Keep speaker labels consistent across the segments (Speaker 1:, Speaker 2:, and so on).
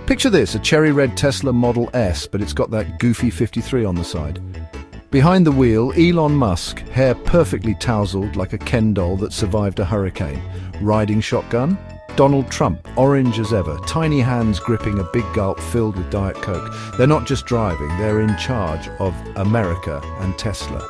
Speaker 1: Picture this, a cherry red Tesla Model S, but it's got that goofy 53 on the side. Behind the wheel, Elon Musk, hair perfectly tousled like a Ken doll that survived a hurricane. Riding shotgun? Donald Trump, orange as ever, tiny hands gripping a big gulp filled with Diet Coke. They're not just driving, they're in charge of America and Tesla.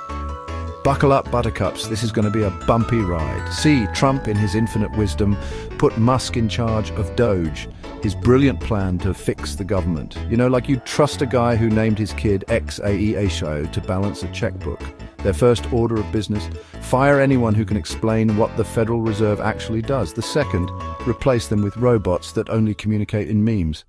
Speaker 1: Buckle up, buttercups, this is going to be a bumpy ride. See, Trump, in his infinite wisdom, put Musk in charge of Doge, his brilliant plan to fix the government. You know, like you'd trust a guy who named his kid XAEASHO to balance a checkbook. Their first order of business, fire anyone who can explain what the Federal Reserve actually does. The second, replace them with robots that only communicate in memes.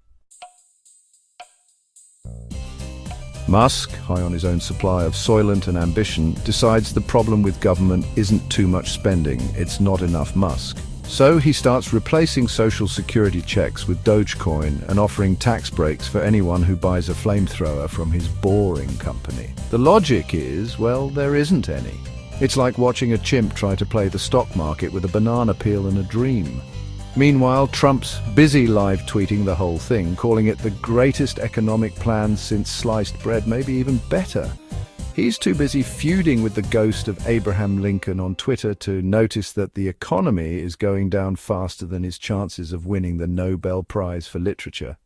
Speaker 1: Musk, high on his own supply of soylent and ambition, decides the problem with government isn't too much spending, it's not enough Musk. So he starts replacing social security checks with Dogecoin and offering tax breaks for anyone who buys a flamethrower from his boring company. The logic is, well, there isn't any. It's like watching a chimp try to play the stock market with a banana peel and a dream. Meanwhile, Trump's busy live tweeting the whole thing, calling it the greatest economic plan since sliced bread, maybe even better. He's too busy feuding with the ghost of Abraham Lincoln on Twitter to notice that the economy is going down faster than his chances of winning the Nobel Prize for Literature.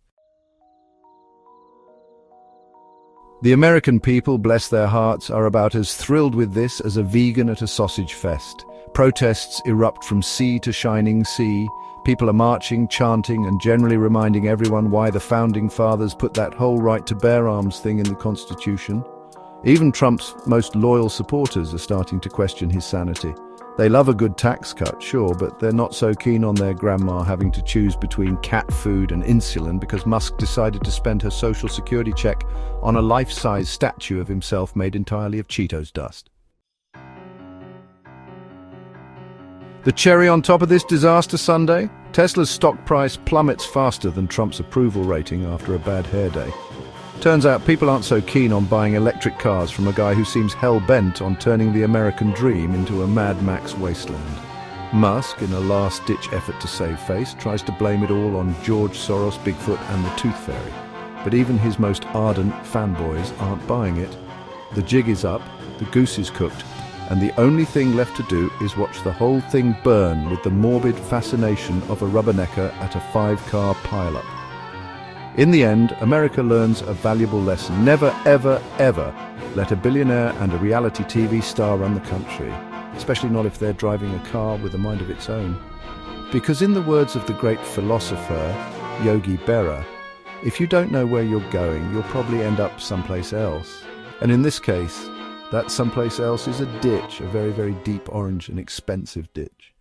Speaker 1: The American people, bless their hearts, are about as thrilled with this as a vegan at a sausage fest. Protests erupt from sea to shining sea. People are marching, chanting, and generally reminding everyone why the Founding Fathers put that whole right to bear arms thing in the Constitution. Even Trump's most loyal supporters are starting to question his sanity. They love a good tax cut, sure, but they're not so keen on their grandma having to choose between cat food and insulin because Musk decided to spend her social security check on a life-size statue of himself made entirely of Cheetos dust. The cherry on top of this disaster Sunday? Tesla's stock price plummets faster than Trump's approval rating after a bad hair day. Turns out people aren't so keen on buying electric cars from a guy who seems hell-bent on turning the American dream into a Mad Max wasteland. Musk, in a last-ditch effort to save face, tries to blame it all on George Soros, Bigfoot and the Tooth Fairy. But even his most ardent fanboys aren't buying it. The jig is up, the goose is cooked, and the only thing left to do is watch the whole thing burn with the morbid fascination of a rubbernecker at a 5-car pileup. In the end, America learns a valuable lesson. Never, ever, ever let a billionaire and a reality TV star run the country, especially not if they're driving a car with a mind of its own. Because in the words of the great philosopher, Yogi Berra, if you don't know where you're going, you'll probably end up someplace else. And in this case, that someplace else is a ditch, a very, very deep orange and expensive ditch.